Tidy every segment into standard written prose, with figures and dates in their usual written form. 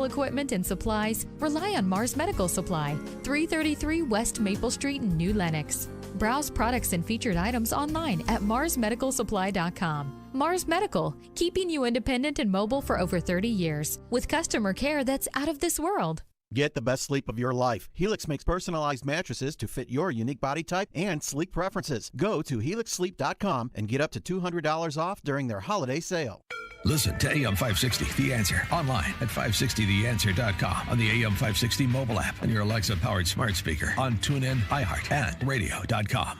equipment and supplies, rely on Mars Medical Supply, 333 West Maple Street in New Lenox. Browse products and featured items online at marsmedicalsupply.com. Mars Medical, keeping you independent and mobile for over 30 years, with customer care that's out of this world. Get the best sleep of your life. Helix makes personalized mattresses to fit your unique body type and sleep preferences. Go to helixsleep.com and get up to $200 off during their holiday sale. Listen to AM 560, The Answer, online at 560theanswer.com, on the AM 560 mobile app, and your Alexa-powered smart speaker, on TuneIn, iHeart, and radio.com.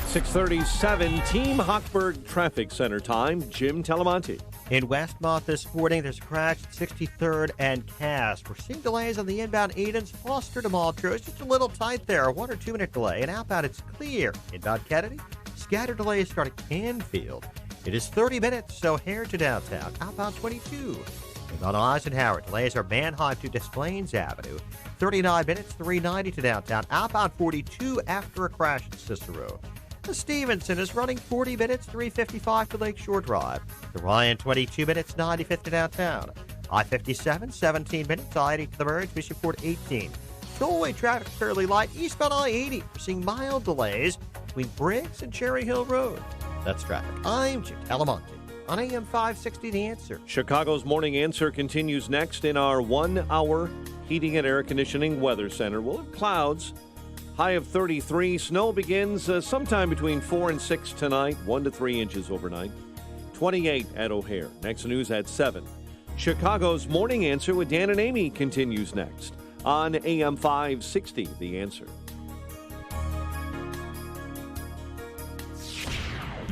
6:37, Team Hochberg Traffic Center time. Jim Talamonte. In Westmont this morning, there's a crash at 63rd and Cass. We're seeing delays on the inbound Aiden's Foster to Maltro. It's just a little tight there, a 1 or 2 minute delay. And outbound, it's clear. Inbound Kennedy, scattered delays start at Canfield. It is 30 minutes, so here to downtown. Outbound 22. Inbound Eisenhower, delays are Manheim to Des Plaines Avenue. 39 minutes, 390 to downtown. Outbound 42 after a crash at Cicero. The Stevenson is running 40 minutes, 355 to Lakeshore Drive. The Ryan, 22 minutes, 95th to downtown. I-57, 17 minutes, I-80 to the Merge, Mission Ford 18. Tollway traffic fairly light. Eastbound I-80, we're seeing mild delays between Briggs and Cherry Hill Road. That's traffic. I'm Jim Talamonte on AM 560, The Answer. Chicago's Morning Answer continues next in our 1-hour heating and air conditioning weather center. We'll have clouds. High of 33. Snow begins sometime between 4 and 6 tonight, 1 to 3 inches overnight. 28 at O'Hare. Next news at 7. Chicago's Morning Answer with Dan and Amy continues next on AM 560, The Answer.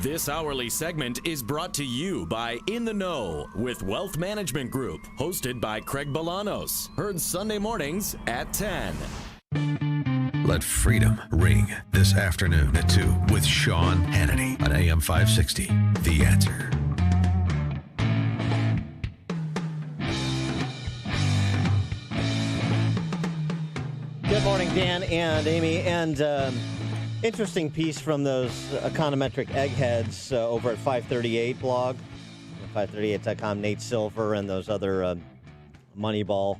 This hourly segment is brought to you by In the Know with Wealth Management Group, hosted by Craig Bolanos. Heard Sunday mornings at 10. Let freedom ring this afternoon at 2 with Sean Hannity on AM 560, The Answer. Good morning, Dan and Amy. And interesting piece from those econometric eggheads over at 538 blog, 538.com, Nate Silver and those other Moneyball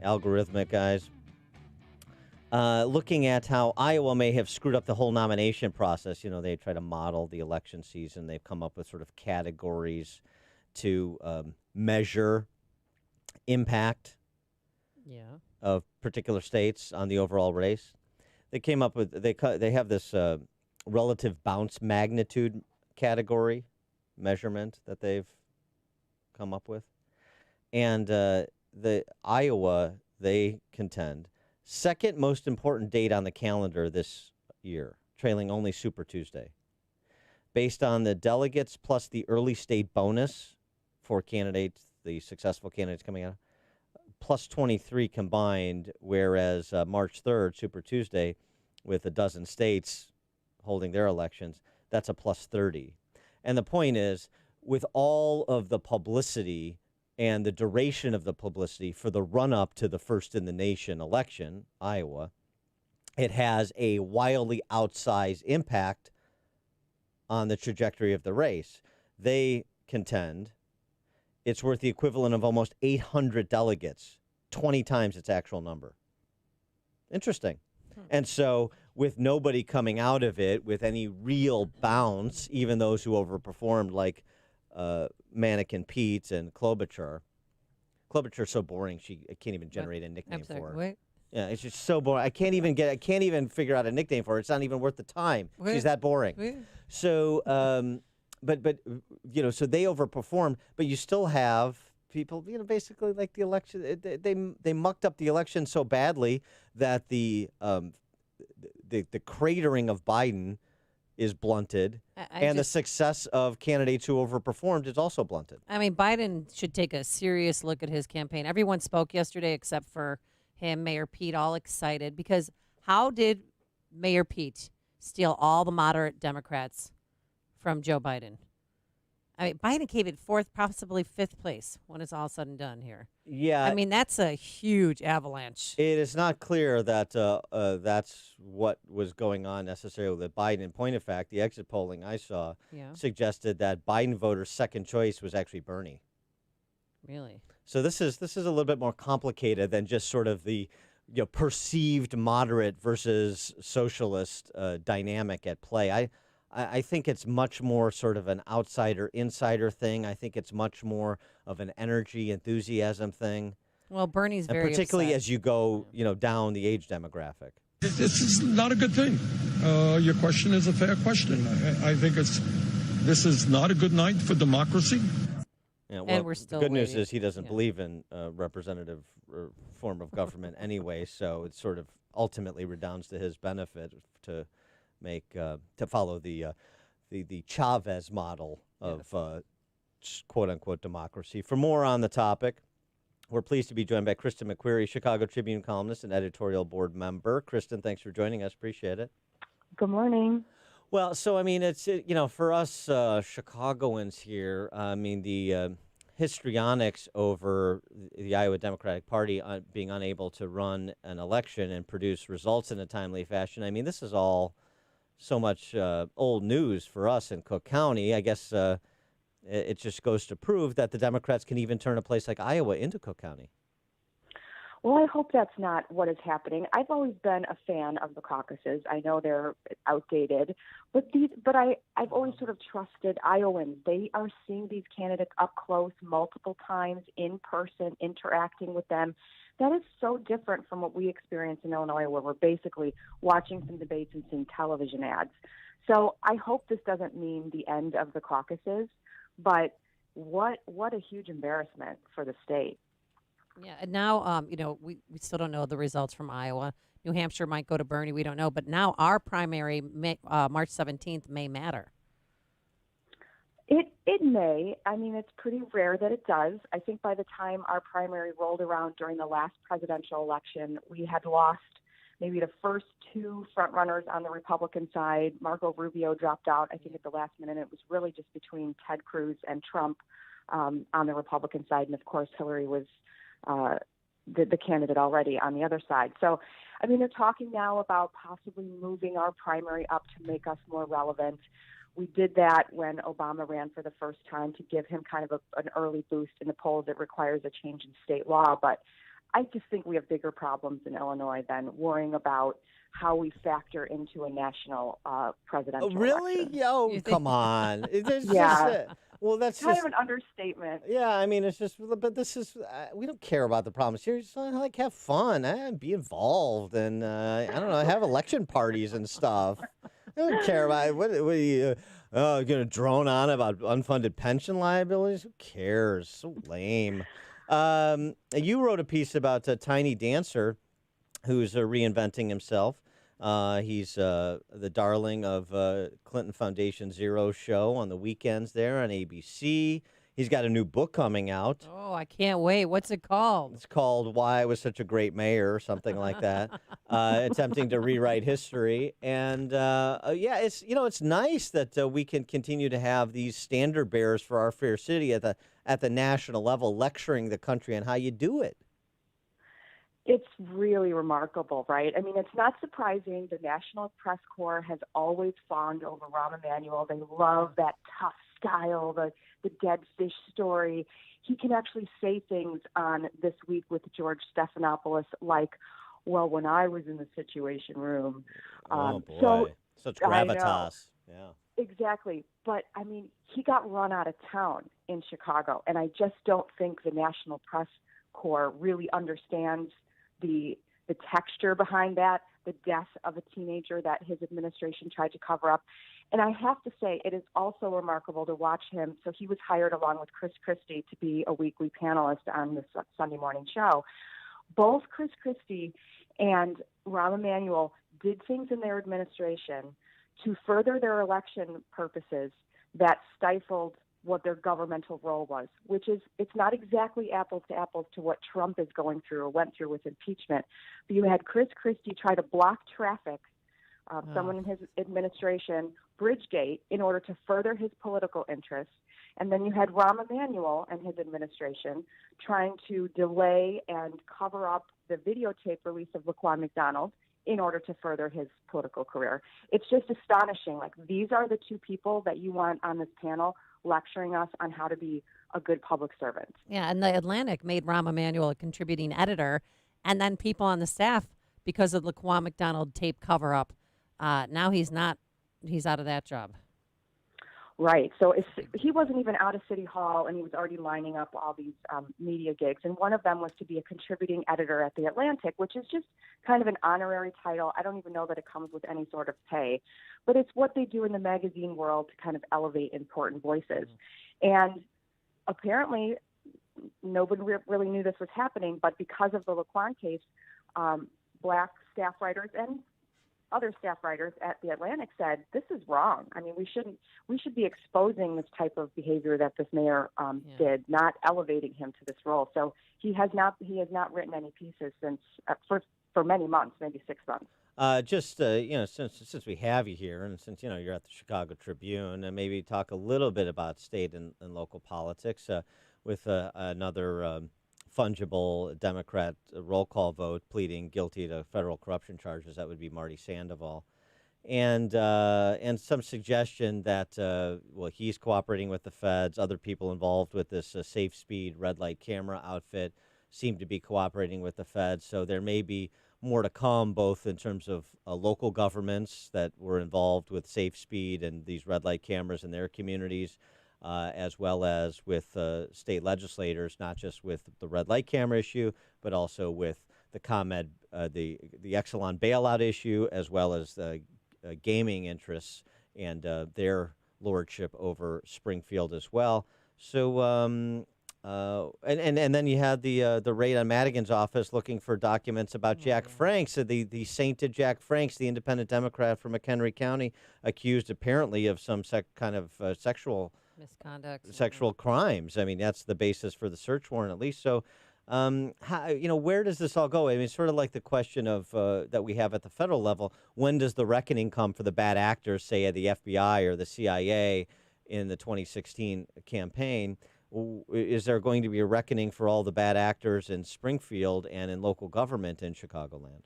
algorithmic guys. Looking at how Iowa may have screwed up the whole nomination process. You know, they try to model the election season. They've come up with sort of categories to measure impact of particular states on the overall race. They came up with, they have this relative bounce magnitude category measurement that they've come up with. And the Iowa, they contend, second most important date on the calendar this year, trailing only Super Tuesday. Based on the delegates plus the early state bonus for candidates, the successful candidates coming out, plus 23 combined, whereas March 3rd, Super Tuesday, with a dozen states holding their elections, that's a plus 30. And the point is, with all of the publicity and the duration of the publicity for the run-up to the first-in-the-nation election, Iowa, it has a wildly outsized impact on the trajectory of the race. They contend it's worth the equivalent of almost 800 delegates, 20 times its actual number. Interesting. And so with nobody coming out of it with any real bounce, even those who overperformed like Mannequin Pete and Klobuchar. Klobuchar's so boring, I can't even generate a nickname for her. Wait. Yeah, it's just so boring. I can't even figure out a nickname for her. It's not even worth the time. Wait. She's that boring. Wait. So, but you know, so they overperformed, but you still have people, you know, basically like the election. They mucked up the election so badly that the cratering of Biden is blunted, and the success of candidates who overperformed is also blunted. I mean, Biden should take a serious look at his campaign. Everyone spoke yesterday except for him, Mayor Pete, all excited, because how did Mayor Pete steal all the moderate Democrats from Joe Biden? I mean, Biden came in fourth, possibly fifth place when it's all said and done here. Yeah. I mean, that's a huge avalanche. It is not clear that that's what was going on necessarily with Biden. In point of fact, the exit polling I saw suggested that Biden voters' second choice was actually Bernie. Really? So this is a little bit more complicated than just sort of the perceived moderate versus socialist dynamic at play. I think it's much more sort of an outsider-insider thing. I think it's much more of an energy, enthusiasm thing. Well, Bernie's And very particularly upset. as you go, down the age demographic. This is not a good thing. Your question is a fair question. I think this is not a good night for democracy. Yeah, well, And we're still the good news waiting. is he doesn't Yeah. believe in representative form of government anyway, so it sort of ultimately redounds to his benefit to make to follow the Chavez model of quote unquote democracy. For more on the topic, we're pleased to be joined by Kristen McQueary, Chicago Tribune columnist and editorial board member. Kristen, thanks for joining us. Appreciate it. Good morning. Well, so I mean, it's for us Chicagoans here. I mean, the histrionics over the Iowa Democratic Party being unable to run an election and produce results in a timely fashion. I mean, this is all so much old news for us in Cook County. I guess it just goes to prove that the Democrats can even turn a place like Iowa into Cook County. Well, I hope that's not what is happening. I've always been a fan of the caucuses. I know they're outdated, but I've always sort of trusted Iowans. They are seeing these candidates up close multiple times in person, interacting with them. That is so different from what we experience in Illinois, where we're basically watching some debates and seeing television ads. So I hope this doesn't mean the end of the caucuses, but what a huge embarrassment for the state. Yeah, and now, we still don't know the results from Iowa. New Hampshire might go to Bernie. We don't know. But now our primary, March 17th, may matter. It may. I mean, it's pretty rare that it does. I think by the time our primary rolled around during the last presidential election, we had lost maybe the first two frontrunners on the Republican side. Marco Rubio dropped out, I think, at the last minute. It was really just between Ted Cruz and Trump on the Republican side. And, of course, Hillary was the candidate already on the other side. So, I mean, they're talking now about possibly moving our primary up to make us more relevant. We did that when Obama ran for the first time to give him kind of an early boost in the polls. It requires a change in state law. But I just think we have bigger problems in Illinois than worrying about how we factor into a national presidential Really? election. Yo, come on. Yeah. Well, that's Kind just of an understatement. Yeah, I mean, it's just, but this is, we don't care about the problems here. Just have fun, be involved, and I don't know, have election parties and stuff. I don't care about what are you going to drone on about unfunded pension liabilities? Who cares? So lame. You wrote a piece about Tiny Dancer, who's reinventing himself. He's the darling of Clinton Foundation Zero show on the weekends there on ABC. He's got a new book coming out. Oh, I can't wait. What's it called? It's called Why I Was Such a Great Mayor or something like that. Attempting to rewrite history. And, it's nice that we can continue to have these standard bearers for our fair city at the national level lecturing the country on how you do it. It's really remarkable, right? I mean, it's not surprising. The National Press Corps has always fawned over Rahm Emanuel. They love that tough style, the dead fish story. He can actually say things on This Week with George Stephanopoulos like, well, when I was in the Situation Room. Oh, boy. So, such gravitas. Yeah. Exactly. But, I mean, he got run out of town in Chicago, and I just don't think the National Press Corps really understands the texture behind that, the death of a teenager that his administration tried to cover up. And I have to say, it is also remarkable to watch him. So he was hired along with Chris Christie to be a weekly panelist on this Sunday morning show. Both Chris Christie and Rahm Emanuel did things in their administration to further their election purposes that stifled what their governmental role was, which is it's not exactly apples to apples to what Trump is going through or went through with impeachment. But you had Chris Christie try to block traffic, someone in his administration, Bridgegate, in order to further his political interests. And then you had Rahm Emanuel and his administration trying to delay and cover up the videotape release of Laquan McDonald in order to further his political career. It's just astonishing. Like, these are the two people that you want on this panel lecturing us on how to be a good public servant. Yeah, and the Atlantic made Rahm Emanuel a contributing editor, and then people on the staff, because of the Laquan McDonald tape cover-up, now he's not. He's out of that job. Right. So he wasn't even out of City Hall, and he was already lining up all these media gigs. And one of them was to be a contributing editor at The Atlantic, which is just kind of an honorary title. I don't even know that it comes with any sort of pay. But it's what they do in the magazine world to kind of elevate important voices. And apparently, nobody really knew this was happening. But because of the Laquan case, black staff writers and other staff writers at The Atlantic said, this is wrong. I mean, we should be exposing this type of behavior that this mayor did, not elevating him to this role. So he has not written any pieces since for many months, maybe 6 months. Since we have you here, and since you're at the Chicago Tribune, and maybe talk a little bit about state and local politics with another fungible Democrat roll call vote pleading guilty to federal corruption charges. That would be Marty Sandoval, and some suggestion that he's cooperating with the feds. Other people involved with this safe speed red light camera outfit seem to be cooperating with the feds. So there may be more to come, both in terms of local governments that were involved with safe speed and these red light cameras in their communities, as well as with state legislators, not just with the red light camera issue, but also with the ComEd, the Exelon bailout issue, as well as the gaming interests and their lordship over Springfield as well. So, and then you had the raid on Madigan's office looking for documents about Jack Franks, the sainted Jack Franks, the independent Democrat from McHenry County, accused apparently of some kind of sexual misconduct, sexual crimes. I mean, that's the basis for the search warrant, at least. So, where does this all go? I mean, it's sort of like the question of that we have at the federal level. When does the reckoning come for the bad actors, say at the FBI or the CIA in the 2016 campaign? Is there going to be a reckoning for all the bad actors in Springfield and in local government in Chicagoland?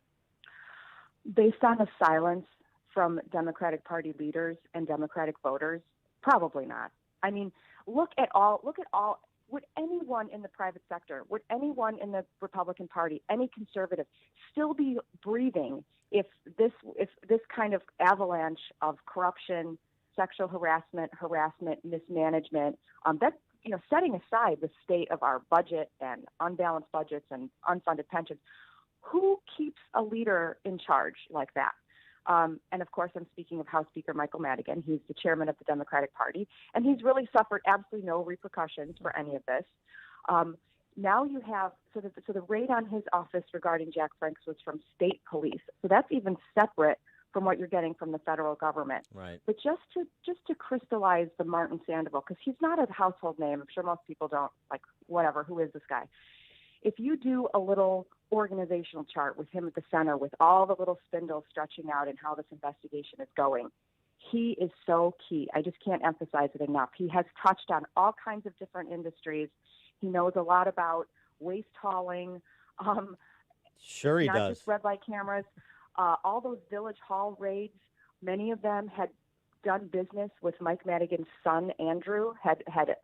Based on the silence from Democratic Party leaders and Democratic voters, probably not. I mean, look at all. Would anyone in the private sector, would anyone in the Republican Party, any conservative, still be breathing if this kind of avalanche of corruption, sexual harassment, mismanagement, setting aside the state of our budget and unbalanced budgets and unfunded pensions, who keeps a leader in charge like that? And of course, I'm speaking of House Speaker Michael Madigan. He's the chairman of the Democratic Party, and he's really suffered absolutely no repercussions for any of this. Now you have, so the raid on his office regarding Jack Franks was from state police. So that's even separate from what you're getting from the federal government. Right. But just to crystallize the Martin Sandoval, because he's not a household name. I'm sure most people don't, who is this guy? If you do a little organizational chart with him at the center, with all the little spindles stretching out and how this investigation is going, he is so key. I just can't emphasize it enough. He has touched on all kinds of different industries. He knows a lot about waste hauling. Sure he not does. Just red light cameras. All those Village Hall raids, many of them had done business with Mike Madigan's son, Andrew, had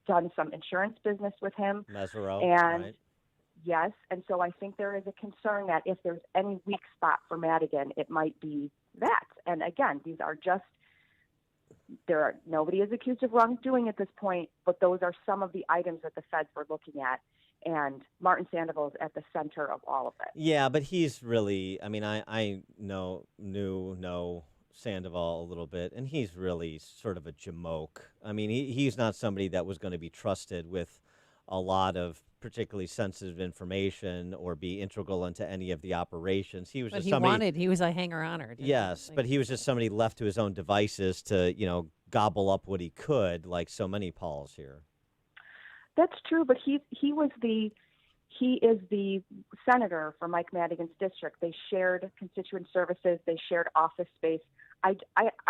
done some insurance business with him. Mesereau, and right. Yes, and so I think there is a concern that if there's any weak spot for Madigan, it might be that. And again, these are nobody is accused of wrongdoing at this point, but those are some of the items that the feds were looking at. And Martin Sandoval is at the center of all of it. Yeah, but he's really, I mean, I knew Sandoval a little bit, and he's really sort of a jamoke. I mean, he's not somebody that was going to be trusted with a lot of particularly sensitive information or be integral into any of the operations. He was but just he somebody. He was a hanger-oner. Yes, but he was just somebody left to his own devices to, gobble up what he could, like so many Pauls here. That's true, but he is the senator for Mike Madigan's district. They shared constituent services. They shared office space. I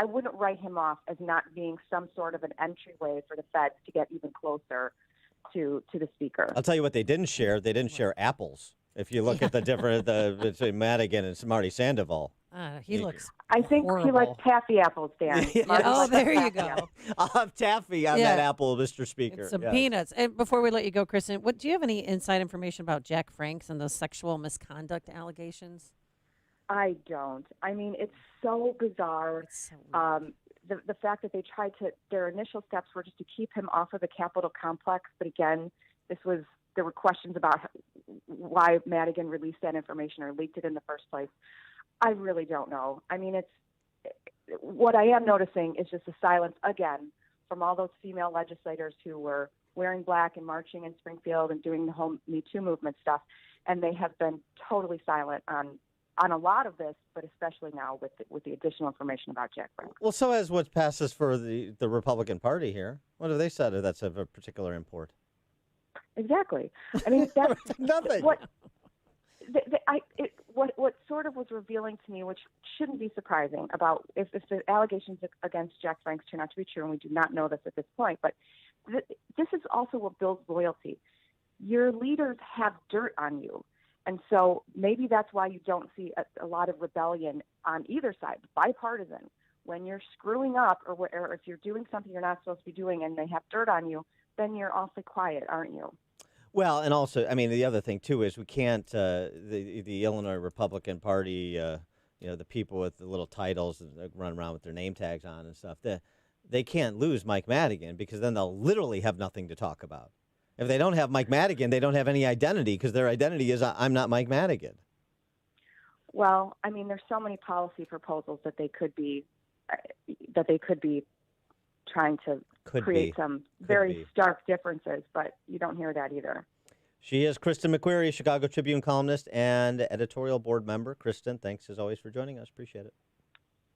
wouldn't write him off as not being some sort of an entryway for the feds to get even closer to the speaker. I'll tell you what they didn't share. They didn't share apples. If you look at the difference between Madigan and Marty Sandoval. He looks I think horrible. he likes taffy apples, Dan. Oh, there you go. I'll have taffy on that apple, Mr. Speaker. And some Yes. peanuts. And before we let you go, Kristen, do you have any inside information about Jack Franks and those sexual misconduct allegations? I don't. I mean, it's so bizarre. It's so weird. The fact that they tried their initial steps were just to keep him off of the Capitol complex. But again, there were questions about why Madigan released that information or leaked it in the first place. I really don't know. I mean, what I am noticing is just the silence again from all those female legislators who were wearing black and marching in Springfield and doing the whole Me Too movement stuff, and they have been totally silent on a lot of this, but especially now with the additional information about Jack Frank. Well, so has what passes for the Republican Party here. What have they said that's of a particular import? Exactly. I mean, that's nothing. What sort of was revealing to me, which shouldn't be surprising, about if the allegations against Jack Franks turn out to be true, and we do not know this at this point, but this is also what builds loyalty. Your leaders have dirt on you, and so maybe that's why you don't see a lot of rebellion on either side, bipartisan. When you're screwing up or if you're doing something you're not supposed to be doing and they have dirt on you, then you're awfully quiet, aren't you? Well, and also, I mean, the other thing, too, is we can't, the Illinois Republican Party, the people with the little titles that run around with their name tags on and stuff, they can't lose Mike Madigan because then they'll literally have nothing to talk about. If they don't have Mike Madigan, they don't have any identity because their identity is, I'm not Mike Madigan. Well, I mean, there's so many policy proposals that they could be trying to create some very stark differences, but you don't hear that either. She is Kristen McQueary, Chicago Tribune columnist and editorial board member. Kristen, thanks as always for joining us. Appreciate it.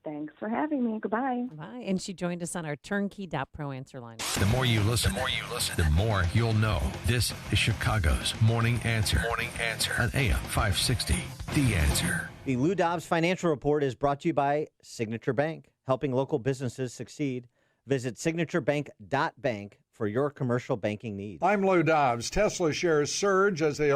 Thanks for having me. Goodbye. Bye. And she joined us on our turnkey.pro answer line. The more you listen, the more you'll know. This is Chicago's Morning Answer. Morning Answer on AM 560. The Answer. The Lou Dobbs Financial Report is brought to you by Signature Bank, helping local businesses succeed. Visit signaturebank.bank for your commercial banking needs. I'm Lou Dobbs. Tesla shares surge as they